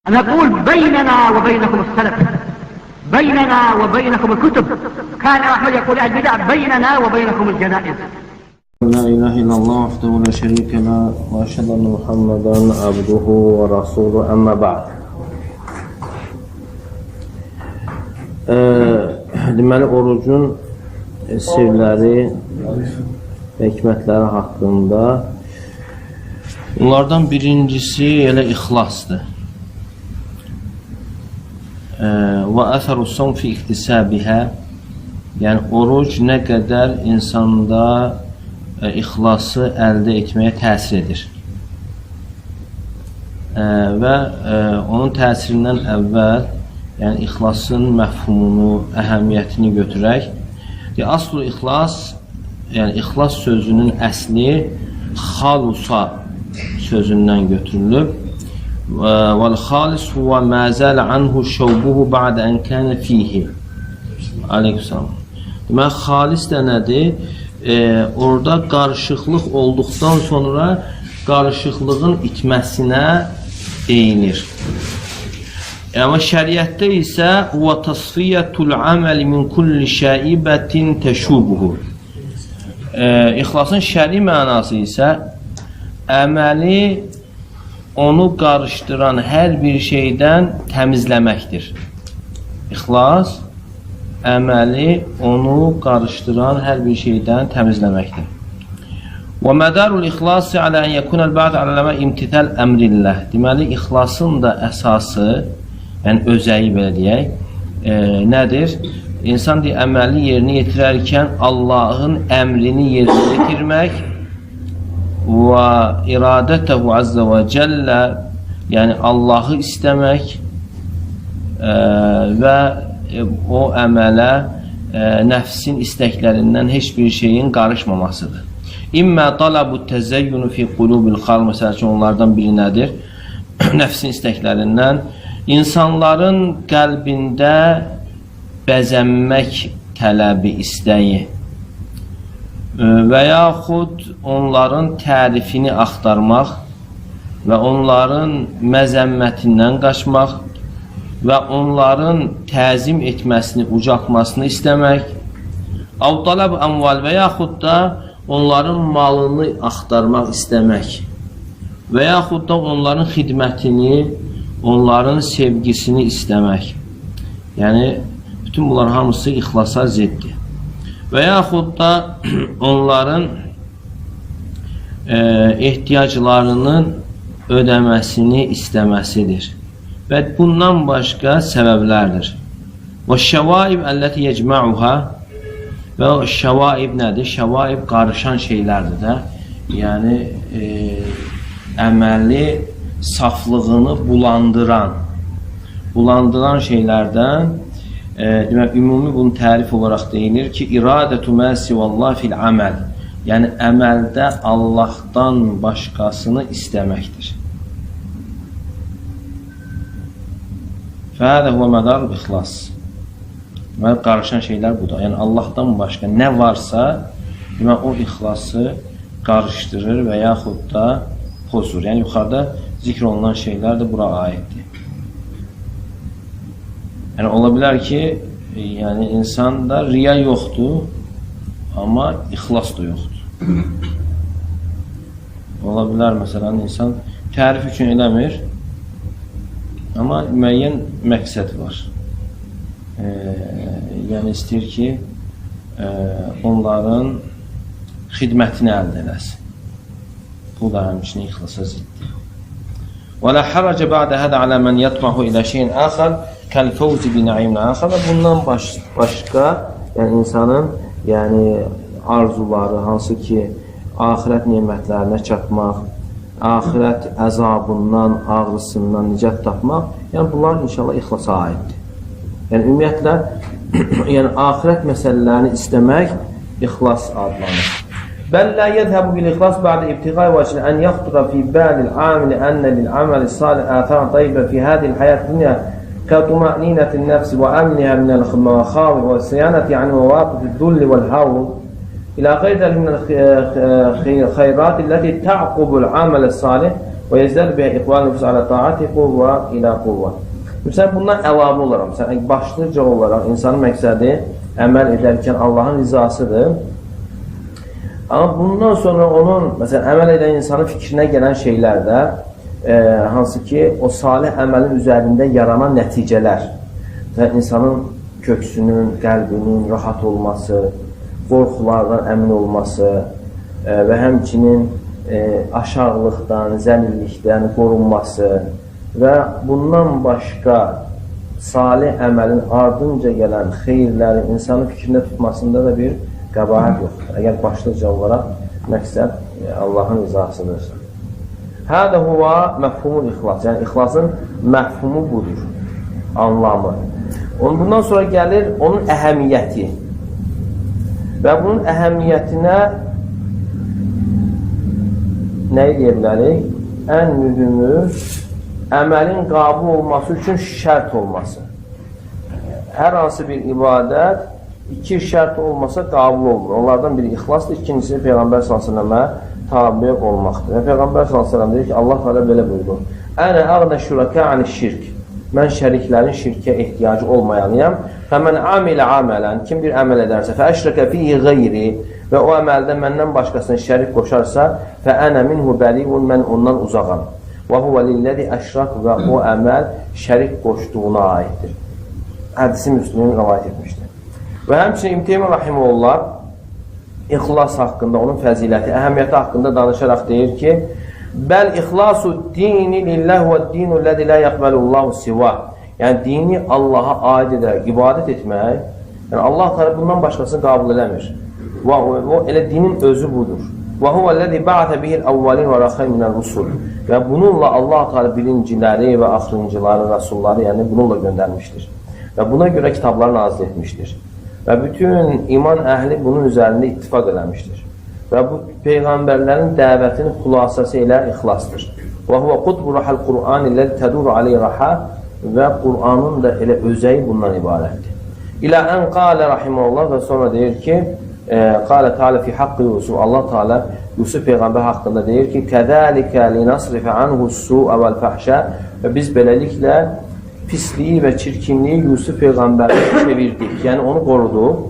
نقول بيننا وبينكم السلف، بيننا وبينكم الكتب. كان أحمد يقول البدع بيننا وبينكم الجنائز. لا إله إلا الله وحده لا شريك له وأشهد أن محمدا عبده ورسوله أما بعد. Deməli, orucun sirləri və hikmətləri haqqında bunlardan birincisi elə ixlasdır. Və əsərus-sawm fi iktisabihə, yəni oruc nə qədər insanda ixlası əldə etməyə təsir edir. Və onun təsirindən əvvəl, yəni ixlasın məfhumunu, əhəmiyyətini götürək. Asl-ı ixlas, yəni ixlas sözünün əsli xalusa sözündən götürülüb. Vəl-xalis huvə məzəl anhu şəvbuhu ba'də ən kənə fihi. Aleykümselam. Demək, xalis də nədir? Orada qarışıqlıq olduqdan sonra qarışıqlığın itməsinə deyilir. Amma şəriətdə isə və tasfiyyətul əməli min kulli şəibətin təşubuhu. İxlasın şəri mənası isə əməli onu qarışdıran hər bir şeydən təmizləməkdir. İxlas əməli onu qarışdıran hər bir şeydən təmizləməkdir. Və mədarul ixlası alə ən yəkunəl bə'd aləmə imtithəl əmrilləh. Deməli, ixlasın da əsası, yəni özəyi belə deyək, nədir? İnsan əməli yerinə yetirərkən Allahın əmrini yerinə yetirmək və iradətəhu azza və cəllə, yəni Allahı istəmək və o əmələ nəfsin istəklərindən heç bir şeyin qarışmamasıdır. İmmə talabu təzəyyunu fi qulubil xalq, məsəl üçün onlardan biri nədir? Nəfsin istəklərindən İnsanların qəlbində bəzənmək tələbi, istəyi və yaxud onların tərifini axtarmaq və onların məzəmmətindən qaçmaq və onların təzim etməsini, ucaltmasını istəmək, avtalab əmval və yaxud da onların malını axtarmaq, istəmək və yaxud da onların xidmətini, onların sevgisini istəmək. Yəni, bütün bunlar hamısı ixlasa ziddir. Və yaxud da onların ehtiyaclarının ödəməsini istəməsidir. Və bundan başqa səbəblərdir. Və şəvaib əlləti yecməuha, və şəvaib nədir? Şəvaib qarışan şeylərdir də. Yəni, əməli saflığını bulandıran şeylərdən, demək, ümumi bunun tərif olaraq deyilir ki, iradətü məsivəllah fil əməl, yəni əməldə Allahdan başqasını istəməkdir. Fəhədə huvə mədarul ixlas. Demək, qarışan şeylər budur. Yəni, Allahdan başqa nə varsa, demək, o ixlası qarışdırır və yaxud da pozur. Yəni, yuxarıda zikr olunan şeylər də bura aiddir. Yəni, ola bilər ki, yəni, insanda riya yoxdur, amma ixlas da yoxdur. Ola bilər, məsələn, insan tərif üçün eləmir, amma müəyyən məqsəd var. Yəni, istəyir ki, onların xidmətini əldə eləsin. Bu da həmçinin ixlasa ziddir. وَلَا حَرَجَ بَعْدَ هَذَا عَلَى مَنْ يَطْمَحُ إِلَى شَيْءٍ آخَرٍ كَالْفَوْزِ بِنَعِيمٍ آخَرٍ. Və bundan başqa, yəni insanın arzuları, hansı ki, axirət nemətlərinə çatmaq, axirət əzabından, ağrısından nicat tapmaq, yəni bunlar inşallah ixlasa aiddir. Yəni ümumiyyətlə, yəni axirət məsələlərini istəmək ixlas adlanır. بل لا يذهب بالإخلاص بعد ابتغاء وجه أن يخطر في بال العامل أن للعمل الصالح آثار طيبة في هذه الحياة الدنيا كطمأنينة النفس وأمنها من المخاوف والصيانة عن مواقف الذل والهول إلى غير ذلك من الخيرات التي تعقب العمل الصالح Və yezdəd bi iqbal nefs ala taati quvva ilə quvva. Məsələn, bundan əlavə olaraq, məsələn, başlıca olaraq insanın məqsədi əməl edərkən Allahın rizasıdır. Amma bundan sonra onun, məsələn, əməl edən insanın fikrinə gələn şeylər də, hansı ki, o salih əməlin üzərində yaranan nəticələr və insanın köksünün, qəlbinin rahat olması, qorxulardan əmin olması və həmçinin aşağılıqdan, zəlillikdən qorunması və bundan başqa salih əməlin ardınca gələn xeyirlərin insanın fikrində tutmasında da bir qəbahət yoxdur. Əgər başlıca olaraq məqsəd Allahın rizasıdır. Hədə huva məfhumul ixlas. Yəni, ixlasın məfhumu budur, anlamı. Bundan sonra gəlir onun əhəmiyyəti. Və bunun əhəmiyyətinə nə deyə bilərik? Ən mühümü, əməlin qabul olması üçün şərt olması. Hər hansı bir ibadət iki şərt olmasa qabul olmur. Onlardan biri ixlasdır, ikincisi Peyğəmbər s.ə.və tabi olmaqdır. Və Peyğəmbər s.ə.v deyir ki, Allah təala belə buyurur. Ənə əğnə şürəkə ani şirk. Mən şəriklərin şirkə ehtiyacı olmayanıyam. Fəmən amilə amələn, kim bir əməl edərsə, fəəşrəkə fihi qeyri və o əməldə məndən başqasını şərik qoşarsa, fəənə minhu bəliyun, mən ondan uzaqam. Və huvə lilləzi əşrak və o əməl şərik qoşduğuna aiddir. Hədisi Müslümin rəvayət etmişdir. Və həmçinin İbn Teymiyyə rahimehullah ixlas haqqında, onun fəziləti, əhəmiyyəti haqqında danışaraq deyir ki, bəl ixlasu dini lilləh və dinu ləzi lə yəqbəlullahu sivə. Yəni, dini Allaha aid edərək, ibadət etmək, yəni Allah təala bundan başqasını qəbul eləmir. Və o elə dinin özü budur. Və huvə ləzi ba'atə bihil əvvəlin və rəxəyn minəl rusul. Və bununla Allah təala birinciləri və axırıncıları, rəsulları, yəni bununla göndərmişdir. Və buna görə kitabları nazil etmişdir. Və bütün iman əhli bunun üzərində ittifaq eləmişdir. Və bu Peyğəmbərlərin dəvətinin xülasəsi ilə ixlasdır. Və huvə qutbu rəhəl Qur'an ilə təduru aleyh rəhə və Qur'anın da elə özəyi bundan ibarətdir. İlə ən qalə rahiməllah və sonra deyir ki, qalə teala fi haqqı Yusuf, Allah Teala Yusuf Peyğəmbər haqqında deyir ki, kədəlikə linasrifə anhu su'a vəl fəhşə və biz beləliklə pisliyi və çirkinliyi Yusuf Peyğəmbərə çevirdik, yəni onu qoruduq.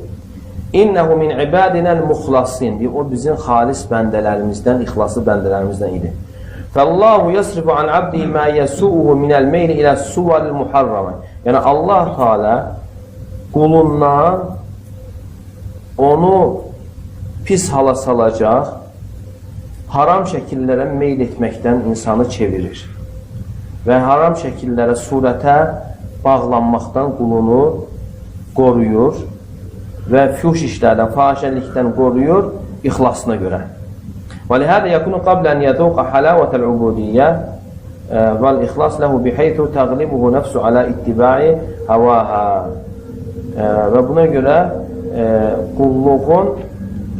İnnəhu min ibadinəl muxlasin, o bizim xalis bəndələrimizdən, ixlaslı bəndələrimizdən idi. Fəllahu yasrifu an abdi mə yəsu'uhu minəl meyli ilə suvalil muharramə. Yəni Allah Teala qulundan onu pis hala salacaq, haram şəkillərə meyl etməkdən insanı çevirir. Və haram şəkillərə, surətə bağlanmaqdan qulunu qoruyur və füş işlərdən, fahişəlikdən qoruyur ixlasına görə. Və lihədə yəkunu qablə ən yəduqa halavətəl ubudiyyə vəl-ixlas ləhu biheythu təqlibuhu nəfsu alə ittibai havaha. Və buna görə qulluğun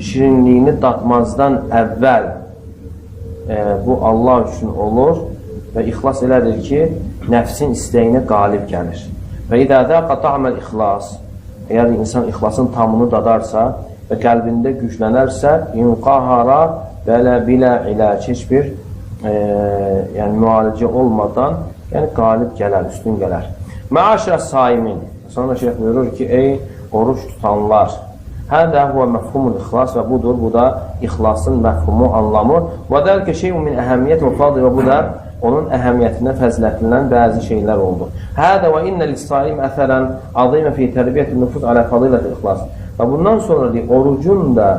şirinliyini dadmazdan əvvəl bu Allah üçün olur və ixlas elədir ki, nəfsin istəyinə qalib gəlir. Və idədə qata'məl ixlas, əgər insan ixlasın tamını dadarsa və qəlbində güclənərsə, inqahara bələ bilə ilac, heç bir yəni müalicə olmadan yəni qalib gələr, üstün gələr. Məaşrə saimin, sonra şeyh buyurur ki, ey oruç tutanlar, hədə huvə məfhumul ixlas və budur, bu da ixlasın məfhumu, anlamı və dəlkə şeyun min əhəmiyyət və fadil və bu da onun əhəmiyyətindən, fəzilətindən bəzi şeylər oldu. Hədə və innə lissaim əthərən azimə fi tərbiyyət-i nüfuz alə fadilət-i ixlas. Və bundan sonra deyil, orucun da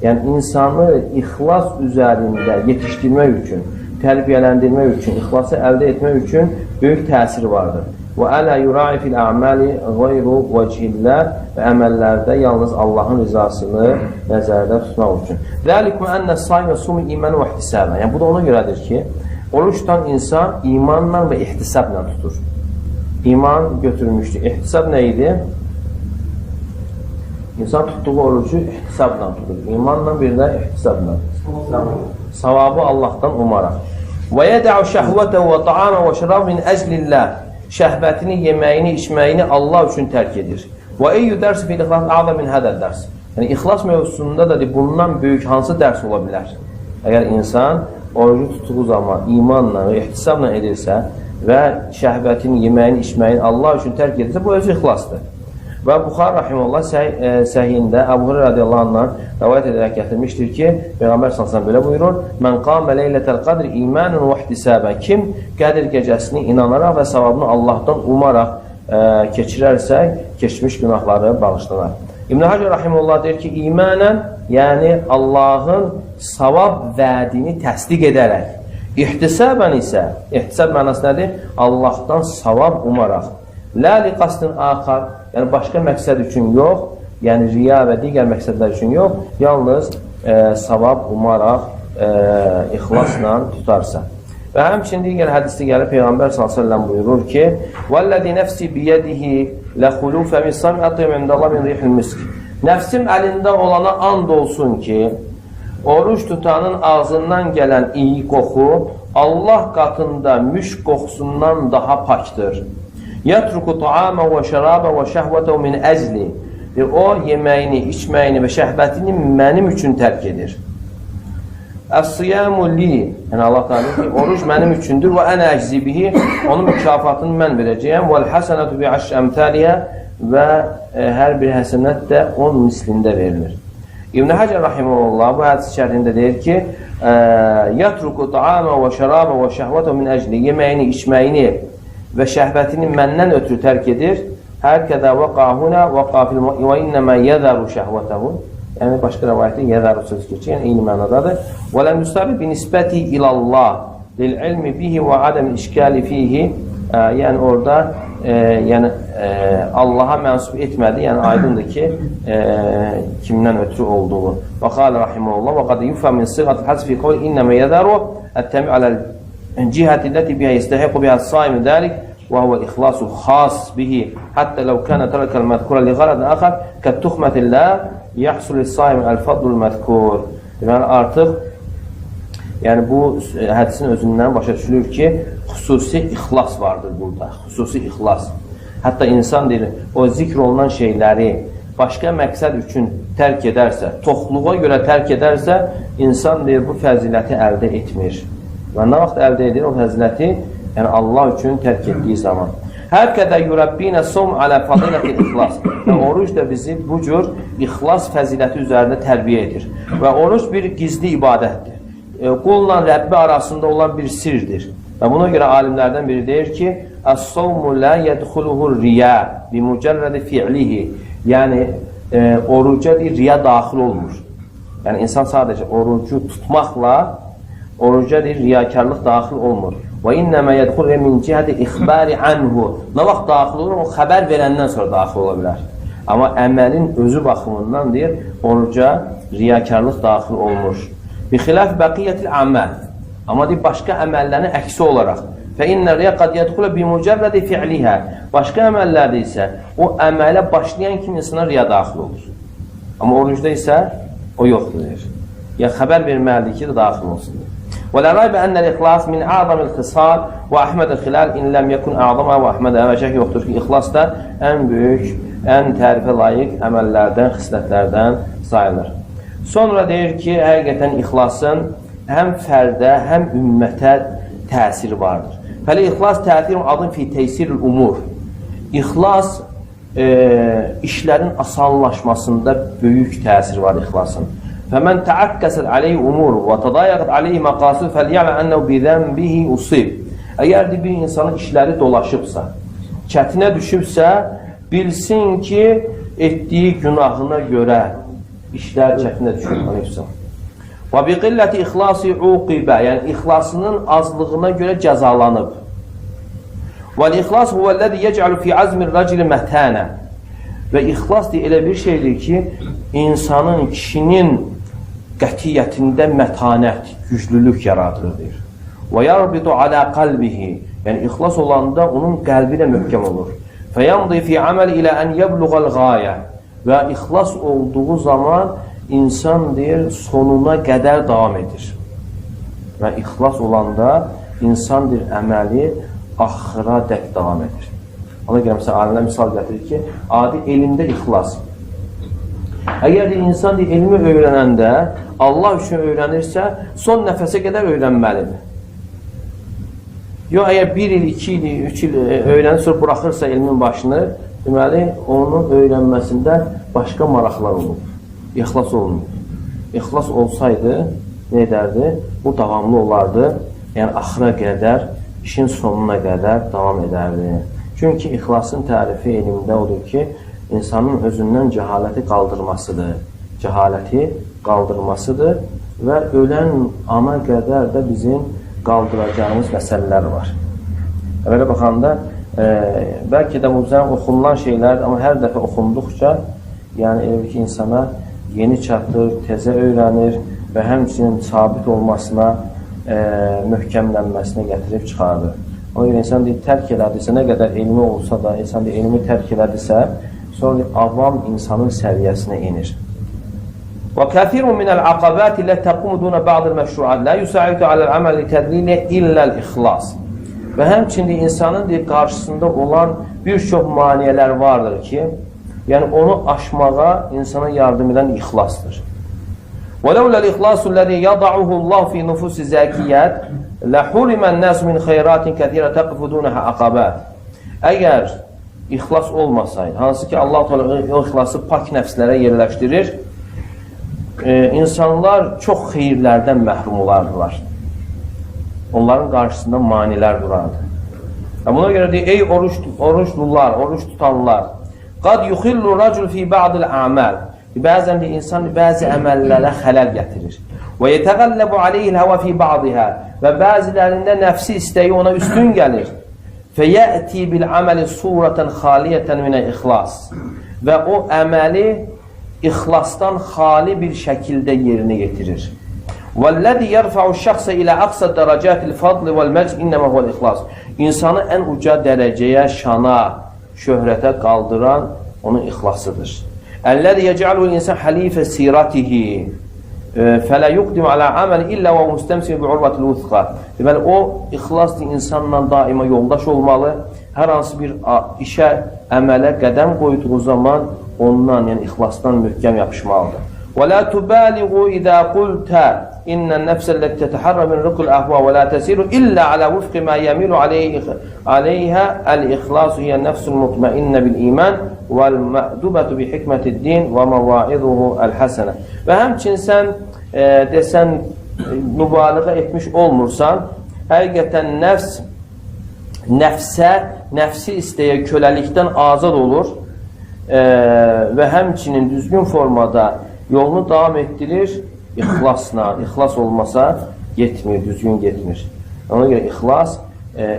yəni insanı ixlas üzərində yetişdirmək üçün, tərbiyələndirmək üçün, ixlası əldə etmək üçün böyük təsiri vardır. Və ələ yura'i fil əməli qeyru vəcihillə və əməllərdə yalnız Allahın rizasını nəzərdə tutmaq üçün. Dəlikmə ənə saymə sumi iman və ihtisabə. Yəni bu da ona görədir ki, oruç tutan insan imanla və ihtisabla tutur. İman götürmüşdür. İhtisab nə idi? İnsan tutduğu orucu ihtisabla tutur. İmanla bir də ihtisabla. Savabı Allahdan umaraq. Və yədə'u şəhvətəhu və ta'amə və şərab min əzlillah. Şəhvətini, yeməyini, içməyini Allah üçün tərk edir. Və eyyü dərsi fil ixlas a'zam min hədəl dərs. Yəni, ixlas mövzusunda da bundan böyük hansı dərs ola bilər? Əgər insan orucu tutduğu zaman imanla və ihtisabla edirsə və şəhvətin, yeməyin, içməyin Allah üçün tərk edirsə, bu özü ixlasdır. Və Buxari rahimehullah səhihində Əbu Hüreyrə radiyallahu anhdan rivayət edərək gətirmişdir ki, Peyğəmbər sallallahu belə buyurur: "Mən qamə leylətel qadr imanan və ihtisaban." Kim Qədir gecəsini inanaraq və savabını Allahdan umaraq keçirərsə, keçmiş günahları bağışlanar. İbn Həcər rahimehullah deyir ki, imanən, yəni Allahın savab vədini təsdiq edərək, ihtisaban isə, ihtisab mənası nədir? Allahdan savab umaraq. Lə li qasdin axar, yəni başqa məqsəd üçün yox, yəni riya və digər məqsədlər üçün yox, yalnız savab umaraq ixlasla tutarsa. Və həmçinin digər hədisdə gəlir, Peyğəmbər s.ə.v buyurur ki, "Vəlləzi nəfsi biyədihi ləxulufə min sami ətyəm indəllah min rihil misk." Nəfsim əlində olana and olsun ki, oruç tutanın ağzından gələn iyi qoxu Allah qatında müşk qoxusundan daha pakdır. Yətruku ta'amə və şərabə və şəhvətə min əzli. O, yeməyini, içməyini və şəhvətini mənim üçün tərk edir. Əs-siyamu li, yəni Allah deyir ki, oruç mənim üçündür və ənə əczibihi, onun mükafatını mən verəcəyəm. Vəl-həsənətü bi'əşr əmtəliyə və hər bir həsənət də 10 mislində verilir. İbn Həcər rahimehullah bu hədis şərhində deyir ki, yətruku ta'amə və şərabə və şəhvətə min əcli, yeməyini, içməyini və şəhvətini məndən ötürü tərk edir. Hər kədə vəqahuna vəqafil və innəmə yəzəru şəhvətəhu. Yəni, başqa rəvayətdə yəzəru sözü keçir, yəni eyni mənadadır. Və ləm yusabi bi nisbəti ilallah lil-ilmi bihi və adəm işkəli fihi. Yəni, orada Allaha mənsub etmədi, yəni aydındır ki, kimdən ötürü olduğu. Və qalə rahiməhullah və qadə yufə min sığat həzfi qavl innəmə yəzəru ət-təmi aləl cihəti ləti bihə istəhiqu bihə saimi dəlik və huvə ixlasu xas bihi həttə ləv kənə tərəkəl məzkurə li qaradın əxər kət-tuxmətillə yəhsul saimi əl-fadlul məzkur. Deməli, artıq yəni bu hədisin özündən başa düşülür ki, xüsusi ixlas vardır burada, xüsusi ixlas. Hətta insan deyir, o zikr olunan şeyləri başqa məqsəd üçün tərk edərsə, toxluğa görə tərk edərsə, insan deyir, bu fəziləti əldə etmir. Və nə vaxt əldə edir o fəziləti? Yəni Allah üçün tərk etdiyi zaman. Hər qədər yurəbbinə som alə fadiləti ixlas. Və oruç da bizi bu cür ixlas fəziləti üzərində tərbiyə edir. Və oruç bir gizli ibadətdir. Qulla Rəbbi arasında olan bir sirdir. Və buna görə alimlərdən biri deyir ki, "Əs-savmu la yədxuluhu riya bi mücərrədi fi'lihi." Yəni oruca riya daxil olmur. Yəni insan sadəcə orucu tutmaqla oruca riyakarlıq daxil olmur. Və innəmə yədxulu min cihəti ixbari anhu. Nə vaxt daxil olur? O xəbər verəndən sonra daxil ola bilər. Amma əməlin özü baxımından deyir, oruca riyakarlıq daxil olmur. Bi xilaf bəqiyyətil əməl. Amma deyir, başqa əməllərin əksi olaraq. Fə innə riya qad yədxulu bi mücərrədi fi'lihə. Başqa əməllərdə isə o əmələ başlayan kimi insana riya daxil olur. Amma orucda isə o yoxdur deyir. Ya xəbər verməlidir ki, daxil olsun. ولا ريب أن الإخلاص من أعظم الخصال وأحمد الخلال إن لم يكن أعظمها وأحمد əməlşək yoxdur ki, ixlas da ən böyük, ən tərifə layiq əməllərdən, xislətlərdən sayılır. Sonra deyir ki, həqiqətən ixlasın həm fərdə, həm ümmətə təsiri vardır. Fəli ixlas təsirin adın fi teysirül umur. İxlas işlərin asanlaşmasında böyük təsir var ixlasın. فَمَنْ تَعَكَّسَتْ عَلَيْهِ أُمُورُ وَتَضَايَقَتْ عَلَيْهِ مَقَاسِدُ فَلْيَعْلَمْ أَنَّهُ بِذَنْبِهِ أُصِيبٌ. Əgər bir insanın işləri dolaşıbsa, çətinə düşübsə, bilsin ki, etdiyi günahına görə işlər çətinə düşür. وَبِقِلَّةِ إِخْلَاصِ عُقِبَ. Yəni, ixlasının azlığına görə cəzalanıb. وَالْإِخْلَاص هُوَ الَّذِي يَجْعَلُ فِي عَزْمِ الرَّجِلِ مَهْتَانًا. Və ixlas elə bir şeydir ki, insanın, kişinin qətiyyətində mətanət, güclülük yaradır, deyir. وَيَرْبِطُ عَلَى قَلْبِهِ. Yəni, ixlas olanda onun qəlbi də möhkəm olur. فَيَمْضِي فِي عَمَلِ إِلَى أَنْ يَبْلُغَ الْغَايَةِ. Və ixlas olduğu zaman insan, deyir, sonuna qədər davam edir. Və ixlas olanda insan, deyir, əməli axıra dək davam edir. Ona görə, məsələn, alimlər misal gətirir ki, adi elmdə ixlas. Əgər insan elmi öyrənəndə Allah üçün öyrənirsə, son nəfəsə qədər öyrənməlidir. Yox, əgər 1 il, 2 il, 3 il öyrənir, sonra buraxırsa elmin başını, deməli, onun öyrənməsində başqa maraqlar olub. İxlas olunub. İxlas olsaydı, nə edərdi? Bu davamlı olardı. Yəni, axıra qədər, işin sonuna qədər davam edərdi. Çünki ixlasın tərifi elmdə odur ki, insanın özündən cəhaləti qaldırmasıdır. Cəhaləti qaldırmasıdır və ölən ana qədər də bizim qaldıracağımız məsələlər var. Belə baxanda, bəlkə də bu bizdən oxunulan şeylər, amma hər dəfə oxunduqca, yəni elə ki, insana yeni çatır, təzə öyrənir və həmçinin sabit olmasına, möhkəmlənməsinə gətirib çıxardır. Ona görə insan deyir, tərk elədirsə, nə qədər elmi olsa da, insan deyir, elmi tərk elədirsə, sonra avam insanın səviyyəsinə inir. وَكَثِيرٌ مِنَ الْعَقَبَاتِ لَا تَقُمُ دُونَ بَعْضِ الْمَشْرُعَاتِ لَا يُسَاعِدُ عَلَى الْعَمَلِ تَدْلِيلِ إِلَّا الْإِخْلَاصِ Və həmçinin insanın qarşısında olan bir çox maniyələr vardır ki, yəni onu aşmağa insana yardım edən ixlasdır. وَلَوْلَا الْإِخْلَاصُ الَّذِي يَضَعُهُ اللّٰهُ فِي نُفُسِ زَاكِيَّاتِ لَحُرِمَ النَّاسُ مِنْ خَيْرَاتٍ كَثِيرَ تَقْفُ دُونَهَا عَقَبَاتِ Əgər ixlas olmasaydı, hansı ki Allah o ixlası pak nəfslərə yerləşdirir, insanlar çox xeyirlərdən məhrum olardılar. Onların qarşısında manilər durardı. Buna görə deyir, ey oruçlular, oruç tutanlar, qad yuxillu racul fi ba'dil a'mal Bəzən də insan bəzi əməllərə xələl gətirir. Və yetəqəlləbu aleyhil həvə fi ba'dihə Və bəzilərində nəfsi istəyi ona üstün gəlir. Fəyəti bil əməli surətən xaliyyətən minə ixlas Və o əməli ixlasdan xali bir şəkildə yerinə yetirir. وَالَّذِي يَرْفَعُ الشَّخْصَ إِلَى أَقْصَى دَرَجَاتِ الْفَضْلِ وَالْمَجْدِ إِنَّمَا هُوَ الْإِخْلَاصِ İnsanı ən uca dərəcəyə, şana, şöhrətə qaldıran onun ixlasıdır. اَلَّذِي يَجْعَلُهُ الْإِنسَانِ حَلِيفَ سِيرَتِهِ فَلَا يُقْدِمُ عَلَى عَمَلِ إِلَّا وَمُسْتَمْسِكٌ بِعُرْوَةِ الْوُثْقَى Deməli, o ixlaslı insanla daima yoldaş olmalı. Hər hansı bir işə, əmələ qədəm qoyduğu zaman ondan, yəni ixlasdan möhkəm yapışmalıdır. وَلَا تُبَالِغُوا إِذَا قُلْتَ إِنَّ النَّفْسَ الَّتِي تَتَحَرَّ مِنْ رِقِّ الْأَهْوَى وَلَا تَسِيرُ إِلَّا عَلَى وِفْقِ مَا يَمِيلُ عَلَيْهَا الْإِخْلَاصُ هِيَ النَّفْسُ الْمُطْمَئِنَّ بِالْإِيمَانِ وَالْمَأْدُبَةُ بِحِكْمَةِ الدِّينِ وَمَوَاعِظُهُ الْحَسَنَةِ Və həmçin sən desən, mübaliğə etmiş olmursan, həqiqətən nəfsi istəyə köləlikdən azad olur və həmçinin düzgün formada yolunu davam etdirir, ixlasla. İxlas olmasa yetmir, düzgün getmir. Ona görə ixlas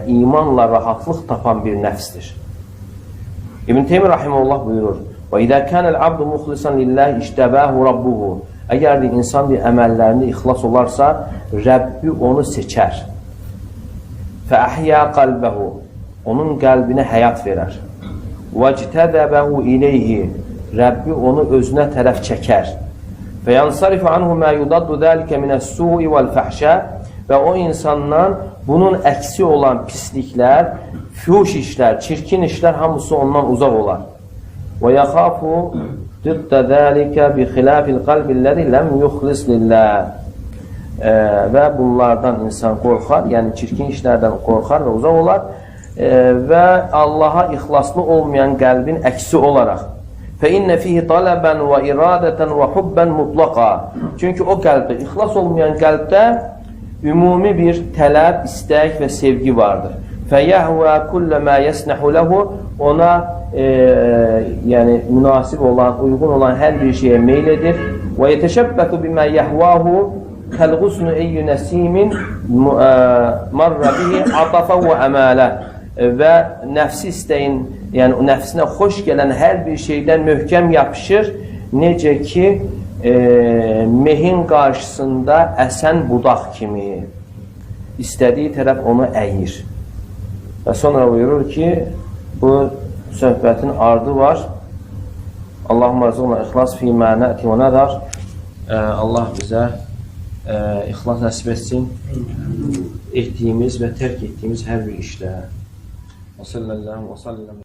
imanla rahatlıq tapan bir nəfsdir. İbn Teymiyyə rahimehullah buyurur: "Və izə kənəl abdu muxlisan lillahi iştəbəhu rabbuhu." Əgər insan bir əməllərində ixlas olarsa, Rəbbi onu seçər. Fəəhyə qalbəhu, onun qəlbinə həyat verər. وَاجْتَذَبَهُ إِلَيْهِ Rəbbi onu özünə tərəf çəkər. فَيَنْصَرِفُ عَنْهُ مَا يُضَدُّ ذَلِكَ مِنَ السُّوءِ وَالْفَحْشَى Və o insandan bunun əksi olan pisliklər, fuhuş işlər, çirkin işlər hamısı ondan uzaq olar. وَيَخَافُ ضِدَّ ذَلِكَ بِخِلَافِ الْقَلْبِ الَّذِي لَمْ يُخْلِصْ لِلَّهِ Və bunlardan insan qorxar, yəni çirkin işlərdən qorxar və uzaq olar və Allaha ixlaslı olmayan qəlbin əksi olaraq فَإِنَّ فِيهِ طَلَبًا وَإِرَادَةً وَحُبًّا مُطْلَقًا Çünki o qəlbdə, ixlas olmayan qəlbdə ümumi bir tələb, istək və sevgi vardır. فَيَهْوَى كُلَّ مَا يَسْنَحُ لَهُ Ona yəni münasib olan, uyğun olan hər bir şeyə meyl edir. وَيَتَشَبَّكُ بِمَا يَهْوَاهُ كَالْغُسْنُ اَيُّ نَسِيمٍ مَرَّ بِهِ عَطَفًا وَأَمَالًا Və nəfsi istəyin, yəni nəfsinə xoş gələn hər bir şeydən möhkəm yapışır, necə ki mehin qarşısında əsən budaq kimi istədiyi tərəf onu əyir. Və sonra buyurur ki, bu söhbətin ardı var. Allahumma rızqna ixlas fîmə nə'ti və nəzər Allah bizə ixlas nəsib etsin etdiyimiz və tərk etdiyimiz hər bir işdə. وصلى الله وسلم